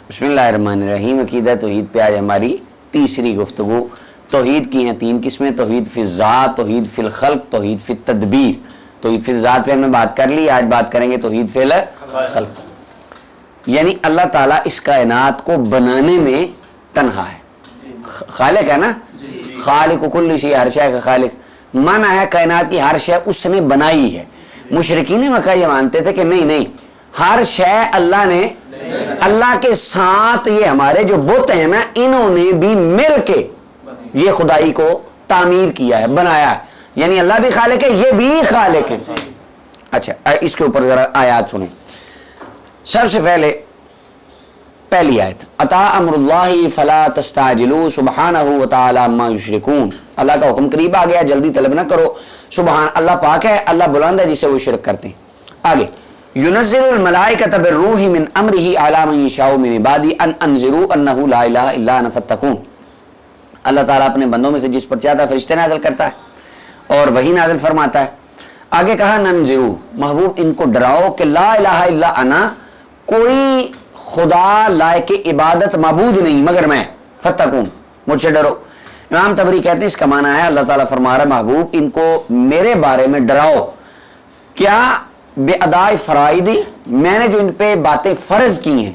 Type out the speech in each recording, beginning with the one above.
بسم اللہ الرحمن الرحیم۔ عقیدہ توحید پہ آج ہماری تیسری گفتگو۔ توحید کی ہیں تین قسمیں، توحید فی الذات، توحید فی الخلق، توحید فی التدبیر۔ توحید فی الذات پہ ہم نے بات کر لی، آج بات کریں گے توحید فی الخلق، یعنی اللہ تعالیٰ اس کائنات کو بنانے میں تنہا ہے، خالق ہے نا، خالق کل شیء، ہر شے کا خالق، مانا ہے کائنات کی ہر شے اس نے بنائی ہے۔ مشرکین مکہ یہ مانتے تھے کہ نہیں، ہر شے اللہ نے، اللہ کے ساتھ یہ ہمارے جو بت ہیں نا، انہوں نے بھی مل کے یہ خدائی کو تعمیر کیا ہے، بنایا ہے، یعنی اللہ بھی خالق ہے، یہ بھی خالق ہے۔ اچھا اس کے اوپر ذرا آیات سنیں۔ سب سے پہلے پہلی آیت، اتا امر اللہ فلا تستعجلوا سبحانہ وتعالی عما یشرکون، اللہ کا حکم قریب آ گیا، جلدی طلب نہ کرو، سبحان اللہ پاک ہے، اللہ بلند ہے جسے وہ شرک کرتے ہیں۔ آگے ينزل الملائکۃ بالروح من امرہ علی من یشاء من عبادہ ان انذروا انہ لا الہ الا انا فاتقون، اللہ تعالیٰ اپنے بندوں میں سے جس پر چاہتا ہے فرشتے نازل کرتا ہے اور وہی نازل فرماتا ہے۔ آگے کہا ننذروا، محبوب ان کو ڈراؤ کہ لا الہ الا انا، کوئی خدا لائق عبادت معبود نہیں مگر میں، فاتقون، مجھ سے ڈرو۔ امام طبری کہتے ہیں اس کا معنی ہے اللہ تعالیٰ فرما رہا ہے محبوب ان کو میرے بارے میں ڈراؤ، کیا بے ادائے فرائض، میں نے جو ان پہ باتیں فرض کی ہیں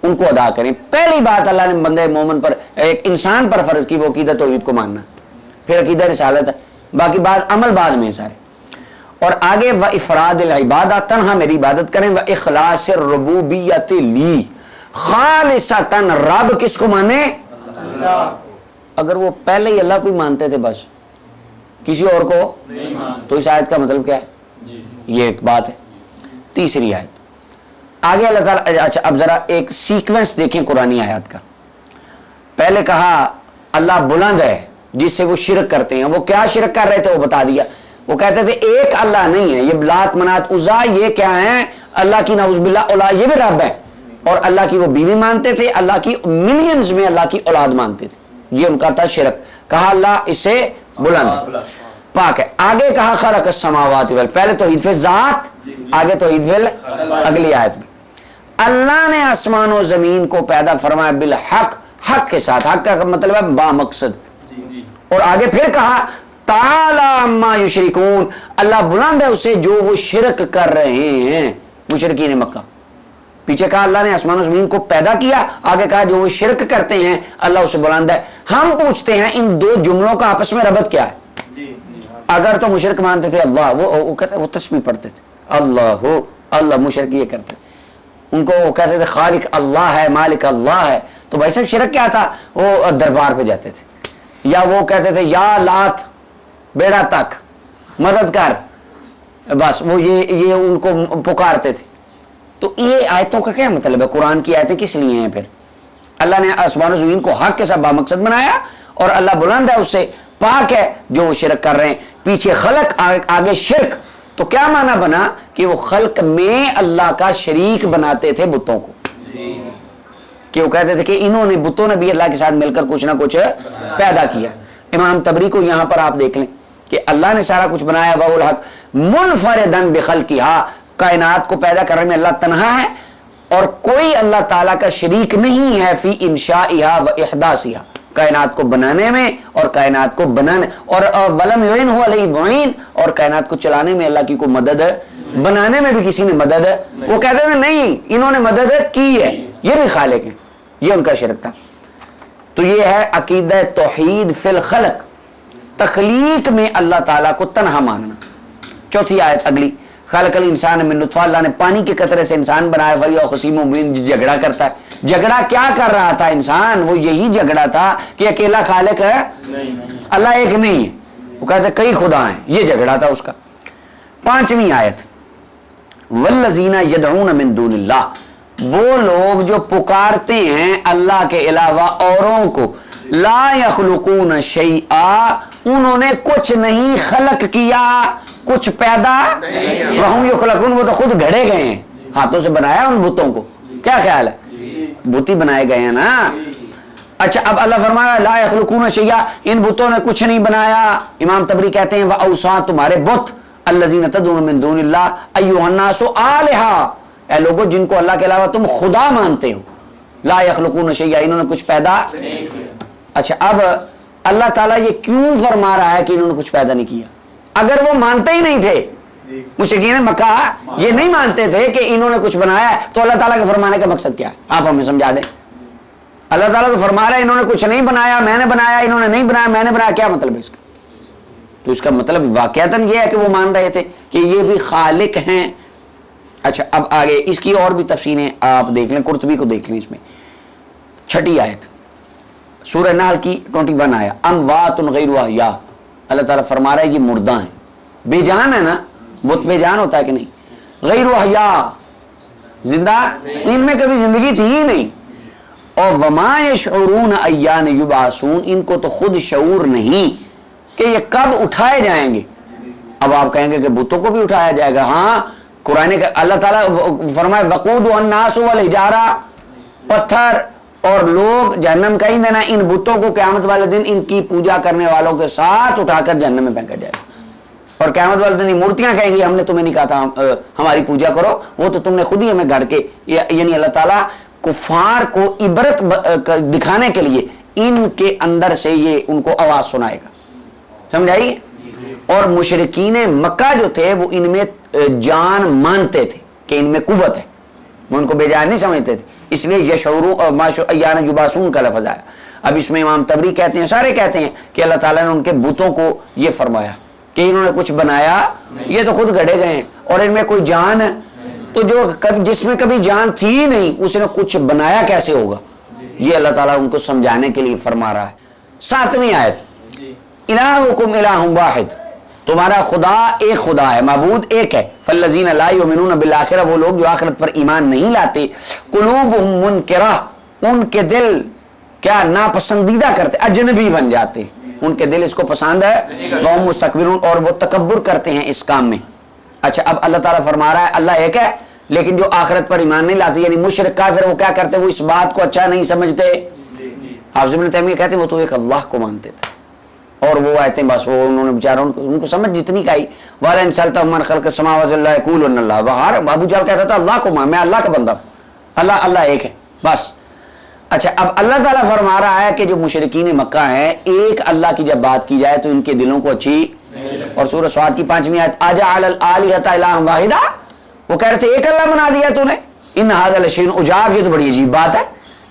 ان کو ادا کریں۔ پہلی بات اللہ نے بندے مومن پر، ایک انسان پر فرض کی، وہ عقیدہ توحید کو ماننا، پھر عقیدہ رسالت ہے، باقی بات عمل بعد میں سارے۔ اور آگے و افراد العبادہ، تنہا میری عبادت کریں، و اخلاص الربوبیت لی، خالصتاً رب کس کو مانے؟ اللہ۔ اگر وہ پہلے ہی اللہ کو ہی مانتے تھے بس، کسی اور کو تو اس آیت کا مطلب کیا ہے؟ یہ ایک بات ہے۔ تیسری آیت آگے اللہ تعالیٰ، اچھا اب ذرا ایک سیکوینس دیکھیں قرآن آیات کا۔ پہلے کہا اللہ بلند ہے جس سے وہ شرک کرتے ہیں، وہ کیا شرک کر رہے تھے وہ بتا دیا، وہ کہتے تھے ایک اللہ نہیں ہے، یہ لات منات عزا یہ کیا ہیں، اللہ کی نعوذ باللہ اولاد، یہ بھی رب ہے، اور اللہ کی وہ بیوی مانتے تھے، اللہ کی ملینز میں اللہ کی اولاد مانتے تھے، یہ ان کا تھا شرک۔ کہا اللہ اس سے بلند پاک ہے۔ آگے کہا خلق السماوات والارض، پہلے توحید فی ذات، آگے توحید فی اگلی آیت میں اللہ نے آسمان و زمین کو پیدا فرمایا بالحق، حق کے ساتھ، حق کا مطلب ہے با مقصد، اور آگے پھر کہا تعالی عما یشرکون، اللہ بلند ہے اسے جو وہ شرک کر رہے ہیں مشرکین مکہ۔ پیچھے کہا اللہ نے آسمان و زمین کو پیدا کیا، آگے کہا جو وہ شرک کرتے ہیں اللہ اسے بلند ہے۔ ہم پوچھتے ہیں ان دو جملوں کا آپس میں ربط کیا ہے؟ اگر تو مشرک مانتے تھے اللہ، وہ کہتے وہ تسبیح پڑھتے تھے اللہ اللہ، مشرک یہ کرتے تھے، ان کو وہ کہتے تھے خالق اللہ ہے، مالک اللہ ہے، تو بھائی صاحب شرک کیا تھا؟ وہ دربار پہ جاتے تھے، یا وہ کہتے تھے یا لات بیڑا تک مدد کر، بس وہ یہ ان کو پکارتے تھے۔ تو یہ آیتوں کا کیا مطلب ہے؟ قرآن کی آیتیں کس لیے ہیں؟ پھر اللہ نے آسمان و زمین کو حق کے ساتھ بامقصد بنایا، اور اللہ بلند ہے اس سے پاک ہے جو وہ شرک کر رہے ہیں۔ پیچھے خلق آگے شرک، تو کیا معنی بنا کہ وہ خلق میں اللہ کا شریک بناتے تھے بتوں کو، کہ وہ کہتے تھے کہ انہوں نے بتوں نے بھی اللہ کے ساتھ مل کر کچھ نہ کچھ پیدا کیا۔ امام طبری کو یہاں پر آپ دیکھ لیں کہ اللہ نے سارا کچھ بنایا، وَهُوَ الْحَقُّ مُنْفَرِدًا بِخَلْقِهَا، کائنات کو پیدا کرنے میں اللہ تنہا ہے اور کوئی اللہ تعالیٰ کا شریک نہیں ہے فی انشائها و احداثها، کائنات کو بنانے میں اور کائنات کو بنانے، اور ولم يعنه علیہ معین، اور کائنات کو چلانے میں اللہ کی کوئی مدد، بنانے میں بھی کسی نے مدد، وہ کہتے ہیں نہیں انہوں نے مدد کی ہے، یہ بھی خالق ہیں، یہ ان کا شرک تھا۔ تو یہ ہے عقیدہ توحید فی الخلق، تخلیق میں اللہ تعالیٰ کو تنہا ماننا۔ چوتھی آیت اگلی، خلق الانسان من نطفہ، اللہ نے پانی کے قطرے سے انسان بنایا، وَهُوَ خَصِيمٌ مُبِينٌ، جھگڑا کرتا ہے۔ جھگڑا کیا کر رہا تھا انسان؟ وہ یہی جھگڑا تھا کہ اکیلا خالق ہے، اللہ ایک نہیں ہے، وہ کہتے کئی خدا ہیں، یہ جھگڑا تھا اس کا۔ پانچویں آیت، وَالَّذِينَ يَدْعُونَ مِن دُونِ اللَّهِ، وہ لوگ جو پکارتے ہیں اللہ کے علاوہ اوروں کو، لا يخلقون شیئا، انہوں نے کچھ نہیں خلق کیا، کچھ پیدا، وہم یخلقون، وہ تو خود گھڑے گئے ہیں، ہاتھوں سے بنایا ان بتوں کو، کیا خیال ہے؟ بت ہی بنائے گئے ہیں نا۔ اچھا اب اللہ فرمایا لا یخلقون شیئا، ان بتوں نے کچھ نہیں بنایا۔ امام طبری کہتے ہیں وَأَوْثَانُ، تمہارے بت، الَّذِينَ تَدْعُونَ مِن دُونِ اللَّهِ أَيُّهَا النَّاسُ آلِهَةً، اے لوگوں جن کو اللہ کے علاوہ تم خدا مانتے ہو، لا یخلقون شیئا، انہوں نے کچھ پیدا نہیں کیا۔ اچھا اب اللہ تعالیٰ یہ کیوں فرما رہا ہے کہ انہوں نے کچھ پیدا نہیں کیا؟ اگر وہ مانتے ہی نہیں تھے، مشرکین مکہ یہ نہیں مانتے تھے کہ انہوں نے کچھ بنایا ہے، تو اللہ تعالیٰ کے فرمانے کا مقصد کیا ہے؟ آپ ہمیں سمجھا دیں۔ اللہ تعالیٰ تو فرما رہا ہے انہوں نے کچھ نہیں بنایا، میں نے بنایا، انہوں نے نہیں بنایا، میں نے بنایا، کیا مطلب ہے اس کا؟ تو اس کا مطلب واقعتاً یہ ہے کہ وہ مان رہے تھے کہ یہ بھی خالق ہیں۔ اچھا اب آگے اس کی اور بھی تفصیلیں آپ دیکھ لیں، قرطبی کو دیکھ لیں، اس میں 6 آیت سورہ نحل کی 21 آیا، اموات غیر احیاء، اللہ تعالیٰ فرما رہا ہے یہ مردہ ہیں، بے جان ہے نا، بت بے جان ہوتا ہے کہ نہیں، غیر احیاء زندہ، ان میں کبھی زندگی تھی ہی نہیں، اور وما یشعرون ایان یبعثون، ان کو تو خود شعور نہیں کہ یہ کب اٹھائے جائیں گے۔ اب آپ کہیں گے کہ بتوں کو بھی اٹھایا جائے گا، ہاں قرآن کا اللہ تعالیٰ فرمائے وقود الناس والحجارہ، پتھر اور لوگ جہنم کا ایندھن ہے، ان بتوں کو قیامت والے دن ان کی پوجا کرنے والوں کے ساتھ اٹھا کر جہنم میں پھینکا جائے گا، اور قیامت والے دن مورتیاں کہیں گی ہم نے تمہیں نہیں کہا تھا ہماری پوجا کرو، وہ تو تم نے خود ہی ہمیں گھڑ کے، یعنی اللہ تعالیٰ کفار کو عبرت دکھانے کے لیے ان کے اندر سے یہ ان کو آواز سنائے گا، سمجھائی؟ اور مشرکین مکہ جو تھے وہ ان میں جان مانتے تھے کہ ان میں قوت ہے، وہ ان کو بے جان نہیں سمجھتے تھے، اس لیے یشعرون ایان یبعثون کا لفظ آیا۔ اب اس میں امام تبری کہتے ہیں، سارے کہتے ہیں کہ اللہ تعالیٰ نے ان کے بتوں کو یہ فرمایا کہ انہوں نے کچھ بنایا، یہ تو خود گڑھے گئے ہیں، اور ان میں کوئی جان ہے تو جو جس میں کبھی جان تھی ہی نہیں اس نے کچھ بنایا کیسے ہوگا؟ یہ اللہ تعالیٰ ان کو سمجھانے کے لیے فرما رہا ہے۔ 7ویں آیت، الہکم الہ واحد، تمہارا خدا ایک خدا ہے، معبود ایک ہے، فالذین لا یؤمنون بالآخرہ، وہ لوگ جو آخرت پر ایمان نہیں لاتے، قلوبہم منکرہ، ان کے دل کیا ناپسندیدہ کرتے، اجنبی بن جاتے، ان کے دل اس کو پسند ہے، وہم مستکبرون، اور وہ تکبر کرتے ہیں اس کام میں۔ اچھا اب اللہ تعالیٰ فرما رہا ہے اللہ ایک ہے، لیکن جو آخرت پر ایمان نہیں لاتے یعنی مشرک کافر، وہ کیا کرتے؟ وہ اس بات کو اچھا نہیں سمجھتے۔ حافظ ابن تیمیہ کہتے ہیں وہ تو ایک اللہ کو مانتے تھے، اور وہ آیتیں بس وہ انہوں نے بیچارہ ان کو سمجھ جتنی کا ہی، وَلَا إِنْ سَأَلْتَهُمْ مَنْ خَلَقَ السَّمَاوَاتِ وَالْأَرْضَ لَيَقُولُنَّ اللَّهُ، بہار ابو جہل کہتا تھا اللہ کو مان، میں اللہ کا بندہ ہوں، اللہ ایک ہے بس۔ اچھا اب اللہ تعالیٰ فرما رہا ہے کہ جو مشرکین مکہ ہیں، ایک اللہ کی جب بات کی جائے تو ان کے دلوں کو اچھی، اور سورہ صاد کی 5ویں آیت، اجعل الآلہۃ الہا واحدا، وہ کہہ رہے تھے ایک اللہ بنا دیا تو نے، ان ھذا لشیء عجاب، یہ تو بڑی عجیب بات ہے،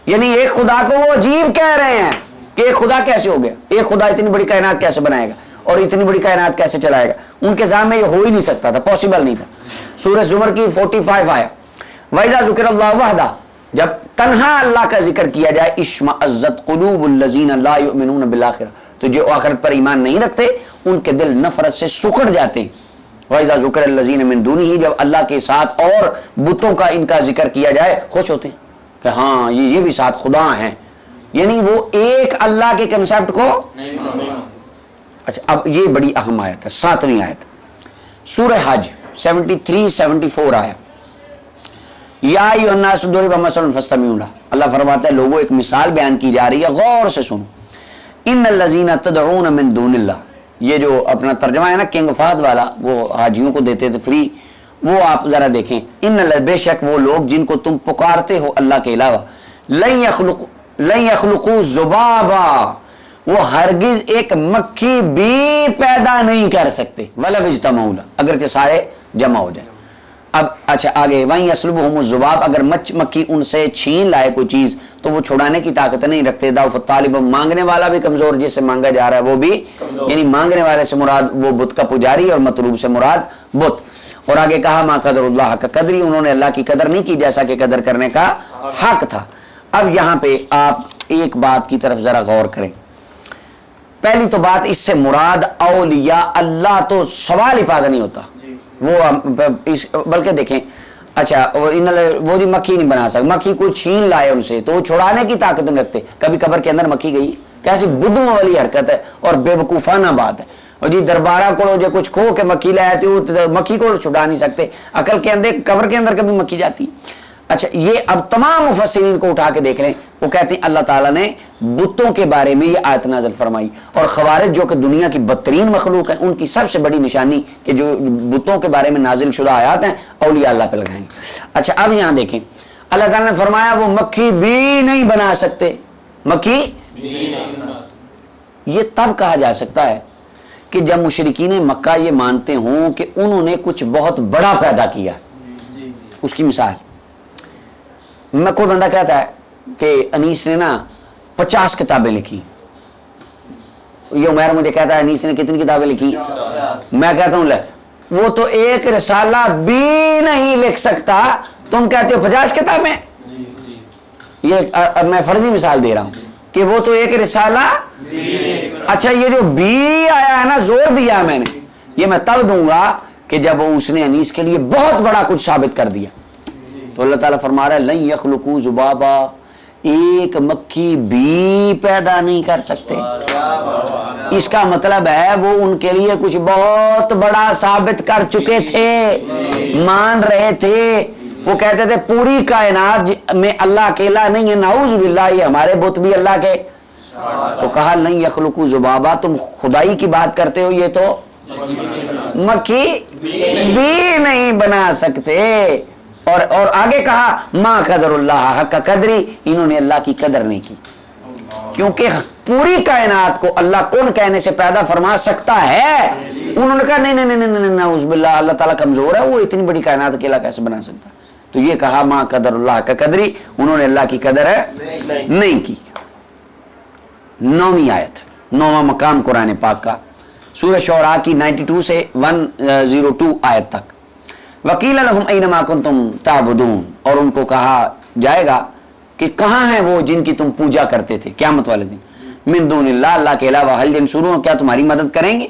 یعنی ایک خدا کو وہ عجیب کہہ رہے ہیں کہ ایک خدا کیسے ہو گیا، ایک خدا اتنی بڑی کائنات کیسے بنائے گا اور اتنی بڑی کائنات کیسے چلائے گا؟ ان کے سامنے یہ ہو ہی نہیں سکتا تھا، پاسبل نہیں تھا۔ سورہ زمر کی 45 آیا، وَإِذَا ذُكِرَ اللَّهُ وَحْدَهُ، جب تنہا اللہ کا ذکر کیا جائے، اشمئزت قلوب الذین لا یؤمنون بالآخرہ، تو جو آخرت پر ایمان نہیں رکھتے ان کے دل نفرت سے سکڑ جاتے ہیں۔ وَإِذَا ذُكِرَ الَّذِينَ مِن دُونِهِ، جب اللہ کے ساتھ اور بتوں کا ان کا ذکر کیا جائے خوش ہوتے ہیں کہ ہاں یہ بھی ساتھ خدا ہیں، یعنی وہ ایک اللہ کے کنسیپٹ کو نہیں۔ اچھا اب یہ بڑی اہم آیت ہے، 7ویں آیت سورہ حج 73-74 آیا، یا ایھا الناس ضرب مثل فاستمعوا لہ، اللہ فرماتا ہے لوگوں ایک مثال بیان کی جا رہی ہے، غور سے سنو، ان الذین تدعون من دون اللہ، یہ جو اپنا ترجمہ ہے نا کنگ فہد والا، وہ حاجیوں کو دیتے تھے فری، وہ آپ ذرا دیکھیں، ان بے شک وہ لوگ جن کو تم پکارتے ہو اللہ کے علاوہ، لن یخلقوا ذبابا، وہ ہرگز ایک مکھی بھی پیدا نہیں کر سکتے، ولو اجتمعوا لہ، اگرچہ سارے جمع ہو جائیں۔ اب اچھا آگے، وَإِن يَسْلُبْهُمُ الذُّبَابُ، اگر مکھی ان سے چھین لائے کوئی چیز تو وہ چھڑانے کی طاقت نہیں رکھتے، ضعف الطالب، مانگنے والا بھی کمزور، جسے مانگا جا رہا ہے وہ بھی کمزور، یعنی مانگنے والے سے مراد وہ بت کا پجاری اور مطلوب سے مراد بت۔ اور آگے کہا ما قدر اللہ کا قدری، انہوں نے اللہ کی قدر نہیں کی جیسا کہ قدر کرنے کا حق تھا۔ اب یہاں پہ آپ ایک بات کی طرف ذرا غور کریں، پہلی تو بات اس سے مراد اولیاء اللہ تو سوال ہی پیدا نہیں ہوتا، وہ بلکہ دیکھیں اچھا وہ جی مکھی نہیں بنا سکتے، مکھی کوئی چھین لائے ان سے تو وہ چھڑانے کی طاقت نہیں رکھتے، کبھی قبر کے اندر مکھی گئی، کیسی بدھوں والی حرکت ہے اور بے وقوفانہ بات ہے، اور جی دربارہ کو جو کچھ کھو کے مکھی لائے تو مکھی کو چھڑا نہیں سکتے، عقل کے اندر قبر کے اندر کبھی مکھی جاتی۔ اچھا یہ اب تمام مفسرین کو اٹھا کے دیکھ لیں، وہ کہتے ہیں اللہ تعالیٰ نے بتوں کے بارے میں یہ آیت نازل فرمائی، اور خوارج جو کہ دنیا کی بدترین مخلوق ہیں ان کی سب سے بڑی نشانی کہ جو بتوں کے بارے میں نازل شدہ آیات ہیں اولیاء اللہ پہ لگائیں گے۔ اچھا اب یہاں دیکھیں اللہ تعالیٰ نے فرمایا وہ مکھی بھی نہیں بنا سکتے، مکھی یہ تب کہا جا سکتا ہے کہ جب مشرکین مکہ یہ مانتے ہوں کہ انہوں نے کچھ بہت بڑا پیدا کیا. اس کی مثال میں، کوئی بندہ کہتا ہے کہ انیس نے نا 50 کتابیں لکھی، یہ عمیر مجھے کہتا ہے انیس نے کتنی کتابیں لکھی، میں کہتا ہوں لے وہ تو ایک رسالہ بھی نہیں لکھ سکتا، تم کہتے ہو 50 کتابیں. یہ میں فرضی مثال دے رہا ہوں کہ وہ تو ایک رسالہ. اچھا یہ جو بی آیا ہے نا، زور دیا میں نے، یہ میں تب دوں گا کہ جب اس نے انیس کے لیے بہت بڑا کچھ ثابت کر دیا. تو اللہ تعالیٰ فرما رہا ہے لن یخلقوا ذبابا، ایک مکھی بھی پیدا نہیں کر سکتے. اس کا مطلب ہے وہ ان کے لیے کچھ بہت بڑا ثابت کر چکے تھے، مان رہے تھے. وہ کہتے تھے پوری کائنات میں اللہ اکیلا نہیں ہے، نعوذ باللہ یہ ہمارے بت بھی اللہ کے. تو کہا لن یخلقوا ذبابا، تم خدائی کی بات کرتے ہو، یہ تو مکھی بھی نہیں بنا سکتے. اور آگے کہا ما قدر اللہ حق قدری، انہوں نے اللہ کی قدر نہیں کی، کیونکہ پوری کائنات کو اللہ کون کہنے سے پیدا فرما سکتا ہے. انہوں نے کہا نہیں نہیں نہیں نہیں نعوذ باللہ، اللہ تعالیٰ کمزور ہے، وہ اتنی بڑی کائنات اکیلا کیسے بنا سکتا. تو یہ کہا ما قدر اللہ کا قدری، انہوں نے اللہ کی قدر نہیں کی. 9ویں آیت، 9واں مقام قرآن پاک کا، سورہ شعراء کی 92 سے 102 آیت تک. وقیل لہم اینما کنتم تعبدون، اور ان کو کہا جائے گا کہ کہاں ہیں وہ جن کی تم پوجا کرتے تھے قیامت والے دن. من دون اللہ، اللہ کے علاوہ، هل ینصرون، کیا تمہاری مدد کریں گے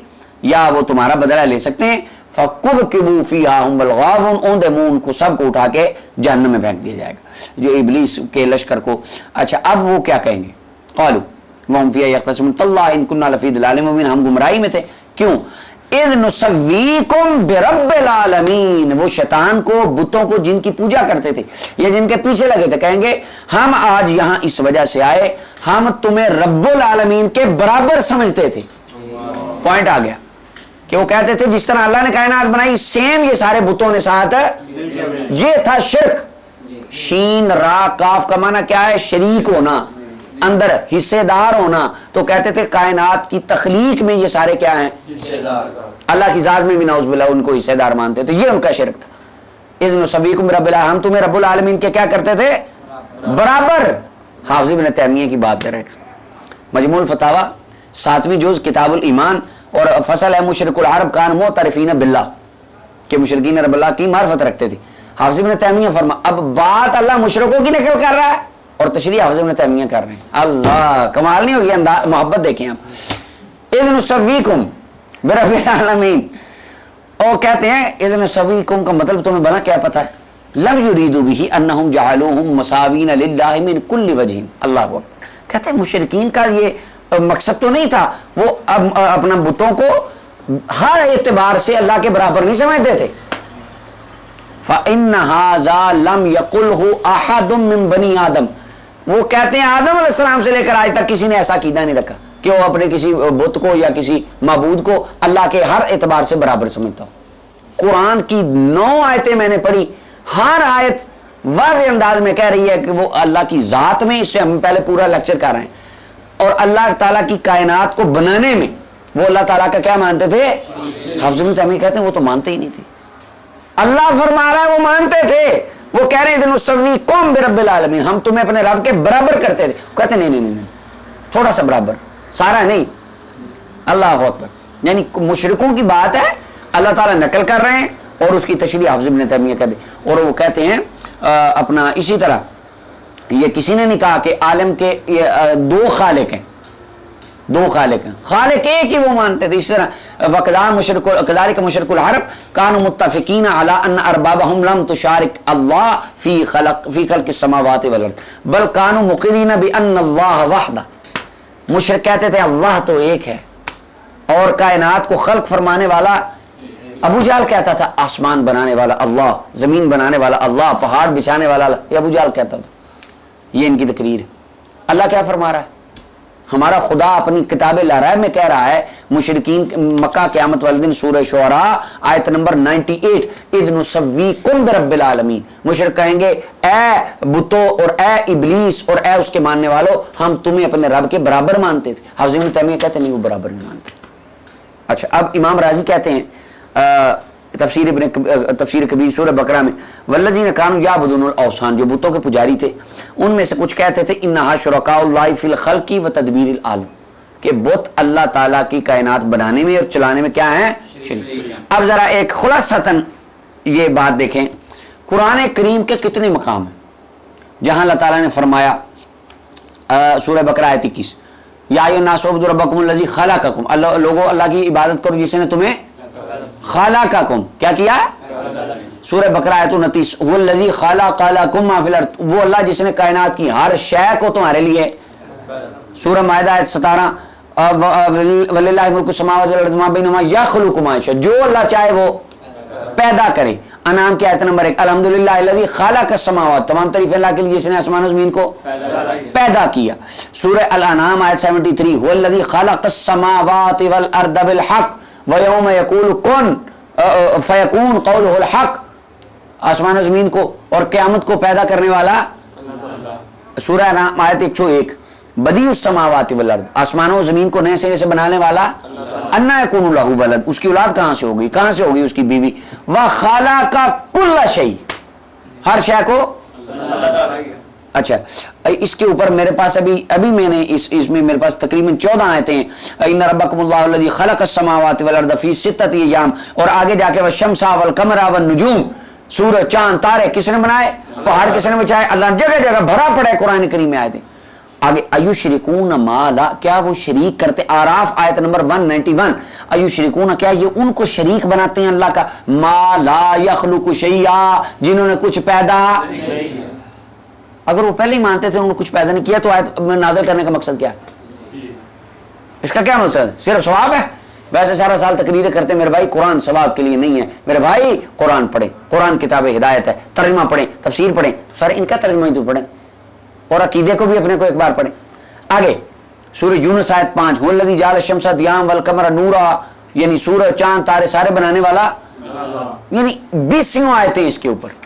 یا وہ تمہارا بدلہ لے سکتے ہیں. فَكُبْكِبُوا فِيهَا هُمْ وَالْغَاوُونَ، اوندے منہ ان کو سب کو اٹھا کے جہنم میں پھینک دیا جائے گا، جو ابلیس کے لشکر کو. اچھا اب وہ کیا کہیں گے، قالوا وَهُمْ فِيهَا يَخْتَصِمُونَ تَاللَّهِ إِن كُنَّا لَفِي ضَلَالٍ مُبِينٍ، ہم گمراہی میں تھے. کیوں؟ اذ نسویکم برب العالمین، وہ شیطان کو، بتوں کو جن کی پوجا کرتے تھے یا جن کے پیچھے لگے تھے، کہیں گے ہم آج یہاں اس وجہ سے آئے، ہم تمہیں رب العالمین کے برابر سمجھتے تھے. پوائنٹ آ گیا کہ وہ کہتے تھے جس طرح اللہ نے کائنات بنائی سیم یہ سارے بتوں نے ساتھ. یہ تھا شرک. شین را کاف کا معنی کیا ہے، شریک ہونا، اندر حصے دار ہونا. تو کہتے تھے کائنات کی تخلیق میں یہ سارے کیا ہیں، اللہ کی ذات میں بھی نعوذ باللہ ان کو حصے دار مانتے تھے. یہ ان کا شرک تھا. اذ نسویکم برب العالمین، ہم تمہیں رب العالمین کے کیا کرتے تھے، برابر. حافظ ابن تیمیہ کی بات کر رہے ہیں، مجموع الفتاوی 7ویں جز کتاب الایمان، اور فصل ہے مشرک العرب کان معترفین باللہ، کہ مشرکین رب اللہ کی معرفت رکھتے تھے. حافظ ابن تیمیہ فرما اب بات اللہ مشرکوں کی نقل کر رہا ہے اور تشریح حافظ ابن تیمیہ کر رہے ہیں. اللہ کمال نہیں ہوگی، محبت دیکھیں آپ. اذ نسویکم برب العالمین، اور کہتے ہیں اذ نسویکم کا مطلب تمہیں بنا کیا پتہ ہے، لم یریدوا به انہم جعلوہم مساوین للہ من کل وجہ. اللہ اکبر. کہتے ہیں مشرکین کا یہ مقصد تو نہیں تھا، وہ اپنا بتوں کو ہر اعتبار سے اللہ کے برابر نہیں سمجھتے تھے. فَإِنَّ هَذَا لَمْ يَقُلْهُ أَحَدٌ مِّن بَنِي آدم، وہ کہتے ہیں آدم علیہ السلام سے لے کر آج تک کسی نے ایسا عقیدہ نہیں رکھا کہ وہ اپنے کسی بت کو یا کسی معبود کو اللہ کے ہر اعتبار سے برابر سمجھتا ہو. قرآن کی 9 آیتیں میں نے پڑھی، ہر آیت واضح انداز میں کہہ رہی ہے کہ وہ اللہ کی ذات میں، اس سے ہم پہلے پورا لیکچر کر رہے ہیں، اور اللہ تعالیٰ کی کائنات کو بنانے میں وہ اللہ تعالیٰ کا کیا مانتے تھے. حافظ ابن تیمیہ کہتے ہیں وہ تو مانتے ہی نہیں تھے. اللہ فرما رہا ہے وہ مانتے تھے. وہ کہہ رہے ہیں نسویکم برب العالمین، ہم تمہیں اپنے رب کے برابر کرتے تھے. کہتے ہیں نہیں نہیں نہیں، تھوڑا سا برابر، سارا نہیں. اللہ اکبر. یعنی مشرکوں کی بات ہے، اللہ تعالیٰ نقل کر رہے ہیں اور اس کی تشریح حافظ ابن تیمیہ کہتے ہیں. اور وہ کہتے ہیں اپنا اسی طرح یہ کسی نے نہیں کہا کہ عالم کے 2 خالق ہیں، 2 خالق ہیں، خالق ایک ہی وہ مانتے تھے. اس طرح وَكَذَلِكَ مُشْرِكُ الْعَرَبِ كَانُوا مُتَّفِقِينَ عَلَىٰ أَنَّ أَرْبَابَهُمْ لَمْ تُشَارِكْ اللَّهَ فِي خَلْقِ السَّمَاوَاتِ وَالْأَرْضِ بَلْ كَانُوا مُقِرِّينَ بِأَنَّ اللَّهَ وَحْدَهُ. مشرک کہتے تھے اللہ تو ایک ہے اور کائنات کو خلق فرمانے والا. ابو جہل کہتا تھا آسمان بنانے والا اللہ، زمین بنانے والا اللہ، پہاڑ بچھانے والا اللہ. یہ ابو جہل کہتا تھا. یہ ان کی تقریر ہے. اللہ کیا فرما رہا ہے، ہمارا خدا اپنی کتاب لارائے میں کہہ رہا ہے مشرکین مکہ قیامت والے دن سورہ شعراء آیت نمبر 98 اذ نسویکم برب العالمین، مشرک کہیں گے اے بتوں اور اے ابلیس اور اے اس کے ماننے والوں، ہم تمہیں اپنے رب کے برابر مانتے تھے۔ حافظ ابن تیمیہ کہتے ہیں نہیں، وہ برابر نہیں مانتے۔ اچھا اب امام رازی کہتے ہیں تفسیر کبیر سورہ بقرہ میں والذین کانوا یعبدون الاوثان، جو بتوں کے پجاری تھے ان میں سے کچھ کہتے تھے انہا شرکاء اللہ فی الخلق و تدبیر العالم، کہ بت اللہ تعالیٰ کی کائنات بنانے میں اور چلانے میں کیا ہیں؟ شریک۔ اب ذرا ایک خلاصتاً یہ بات دیکھیں، قرآن کریم کے کتنے مقام ہیں جہاں اللہ تعالیٰ نے فرمایا سورہ بقرہ آیت 21 یا ایھا الناس اعبدوا ربکم الذی خلقکم، اللہ لوگوں اللہ کی عبادت کرو جس نے تمہیں خلقکم کیا کیا؟ سورہ بقرہ آیت 29 هو الذی خلق لکم ما فی الارض، وہ اللہ جس نے کائنات کی ہر شے کو تمہارے لیے۔ سورہ مائدہ آیت 17 وللہ ملک السماوات والارض وما بینہما یخلق ما یشاء، جو اللہ چاہے وہ پیدا کرے۔ انعام کی آیت نمبر 1 الحمدللہ الذی خلق السماوات، تمام تعریف اللہ کے لیے جس نے آسمان و زمین کو پیدا کیا۔ سورہ الانعام آیت 73 هو الذی خلق السماوات والارض بالحق وَيَوْمَ يَقُولُ كُن فَيَكُونُ قَوْلُهُ الْحَقُّ، آسمان و زمین کو اور قیامت کو پیدا کرنے والا سورہ انعام آیت 101 بدیع السماوات والارض، آسمانوں و زمین کو نئے سرے سے بنانے والا اَنَّىٰ يَكُونُ لَهُ وَلَدٌ، اس کی اولاد کہاں سے ہوگی؟ کہاں سے ہوگی اس کی بیوی؟ وَخَلَقَ كُلَّ شَيْءٍ، ہر شے کو۔ اچھا اس کے اوپر میرے پاس ابھی میں نے اس میں میرے پاس تقریباً 14 آیتیں ہیں، ان ربکم اللہ الذی خلق السماوات والارض فی ستۃ ایام، اور آگے جا کے والشمس والقمر والنجوم، سورج چاند تارے کس نے بنائے؟ پہاڑ کس نے بچائے؟ اللہ نے جگہ جگہ بھرا پڑا ہے قرآن کریم میں آیتیں۔ آگے ایشرکون ما لا، کیا وہ شریک کرتے؟ آراف آیت نمبر 191 ایشرکون، کیا یہ ان کو شریک بناتے ہیں اللہ کا؟ ما لا یخلق شیئا، جنہوں نے کچھ پیدا۔ اگر وہ پہلے ہی مانتے تھے انہوں نے کچھ پیدا نہیں کیا تو آیت نازل کرنے کا مقصد کیا ہے؟ اس کا کیا مقصد؟ صرف ثواب ہے؟ ویسے سارا سال تقریریں کرتے میرے بھائی قرآن ثواب کے لیے نہیں ہے، میرے بھائی قرآن پڑھیں، قرآن کتاب ہدایت ہے، ترجمہ پڑھیں، تفسیر پڑھیں، تو سارے ان کا ترجمہ ہی تو پڑھیں، اور عقیدے کو بھی اپنے کو ایک بار پڑھیں۔ آگے سورہ یونس آیت 5 هو الذی جعل الشمس ضیاء والقمر نورا، یعنی سورج چاند تارے سارے بنانے والا، یعنی 20 آیتیں اس کے اوپر۔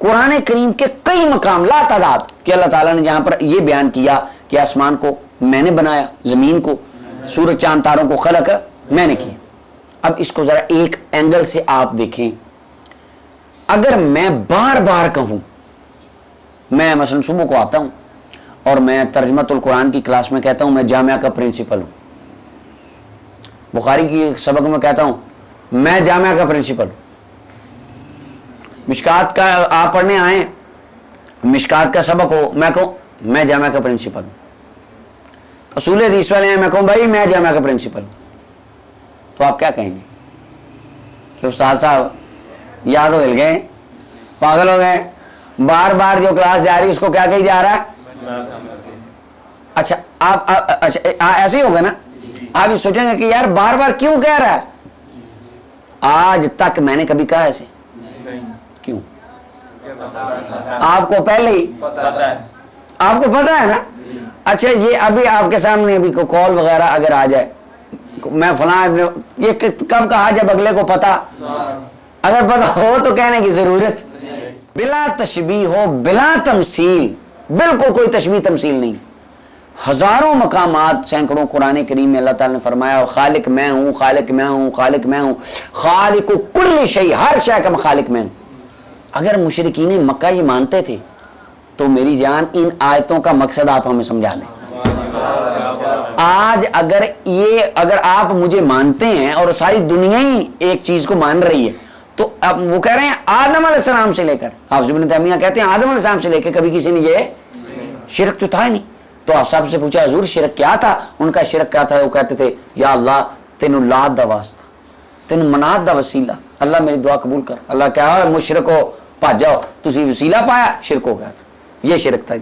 قرآن کریم کے کئی مقام لا تعداد کہ اللہ تعالیٰ نے جہاں پر یہ بیان کیا کہ آسمان کو میں نے بنایا، زمین کو، سورج چاند تاروں کو خلق میں نے کیا۔ اب اس کو ذرا ایک اینگل سے آپ دیکھیں، اگر میں بار بار کہوں، میں مثلا صبح کو آتا ہوں اور میں ترجمۃ القرآن کی کلاس میں کہتا ہوں میں جامعہ کا پرنسپل ہوں، بخاری کی سبق میں کہتا ہوں میں جامعہ کا پرنسپل ہوں، مشکات کا آپ پڑھنے آئیں، مشکات کا سبق ہو، میں کہوں میں جامعہ کا پرنسپل ہوں، اصول حدیث والے ہیں، میں کہوں بھائی میں جامعہ کا پرنسپل ہوں، تو آپ کیا کہیں گے کہ استاد صاحب یا تو ہل گئے، پاگل ہو گئے، بار بار جو کلاس جا رہی اس کو کیا کہی جا رہا ہے؟ اچھا آپ ایسے ہی ہوگا نا، آپ یہ سوچیں گے کہ یار بار بار کیوں کہہ رہا ہے؟ آج تک میں نے کبھی کہا ایسے؟ کیوں؟ آپ کو پہلے ہی آپ کو پتا ہے نا۔ اچھا یہ ابھی آپ کے سامنے ابھی کو کال وغیرہ اگر آ جائے، میں فلاں، یہ کب کہا جب اگلے کو پتا، اگر پتا ہو تو کہنے کی ضرورت، بلا تشبیہ ہو بلا تمثیل، بالکل کوئی تشبیہ تمثیل نہیں۔ ہزاروں مقامات، سینکڑوں قرآن کریم میں اللہ تعالیٰ نے فرمایا خالق میں ہوں، خالق میں ہوں، خالق میں ہوں، خالق کل شیء، ہر شے کا خالق میں ہوں۔ اگر مشرکین مکہ یہ مانتے تھے تو میری جان ان آیتوں کا مقصد آپ ہمیں سمجھا دیں۔ آج اگر آپ مجھے مانتے ہیں اور ساری دنیا ہی ایک چیز کو مان رہی ہے، تو اب وہ کہہ رہے ہیں آدم علیہ السلام سے لے کر، حافظ ابن تیمیہ کہتے ہیں آدم علیہ السلام سے لے کے کبھی کسی نے یہ شرک تو تھا ہی نہیں۔ تو آپ صاحب سے پوچھا حضور شرک کیا تھا؟ ان کا شرک کیا تھا؟ وہ کہتے تھے یا اللہ تینوں لات دا واسطہ، تینوں منات دا وسیلہ، اللہ میری دعا قبول کر۔ اللہ کہا مشرکو بھاج جاؤ، تسی وسیلہ پایا، شرک ہو گیا تھا، یہ شرک تھا۔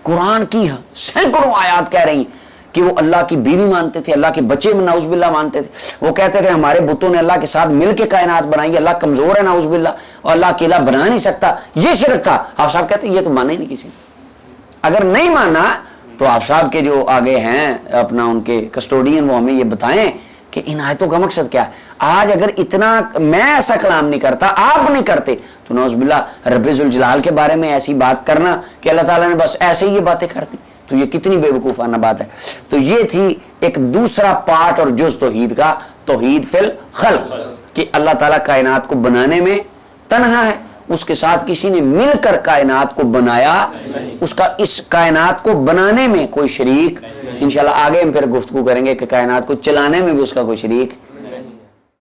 قرآن کی سینکڑوں آیات کہہ رہی ہیں کہ وہ اللہ کی بیوی مانتے تھے، اللہ کے بچے میں نعوذ باللہ مانتے تھے، وہ کہتے تھے ہمارے بتوں نے اللہ کے ساتھ مل کے کائنات بنائی، اللہ کمزور ہے نعوذ باللہ اور اللہ اکیلا بنا نہیں سکتا، یہ شرک تھا۔ آپ صاحب کہتے ہیں یہ تو مانا ہی نہیں کسی نے۔ اگر نہیں مانا تو آپ صاحب کے جو آگے ہیں اپنا ان کے کسٹوڈین وہ ہمیں یہ بتائیں کہ ان آیتوں کا مقصد کیا ہے. آج اگر اتنا میں ایسا کلام نہیں کرتا آپ نہیں کرتے تو نعوذ باللہ رب ذوالجلال کے بارے میں ایسی بات کرنا کہ اللہ تعالیٰ نے بس ایسے ہی یہ باتیں کر دی تو یہ کتنی بے وقوفانہ بات ہے. تو یہ تھی ایک دوسرا پارٹ اور جز توحید کا، توحید فی الخلق، کہ اللہ تعالیٰ کائنات کو بنانے میں تنہا ہے، اس کے ساتھ کسی نے مل کر کائنات کو بنایا، اس کا اس کائنات کو بنانے میں کوئی شریک. انشاءاللہ آگے ہم پھر گفتگو کریں گے کہ کائنات کو چلانے میں بھی اس کا کوئی شریک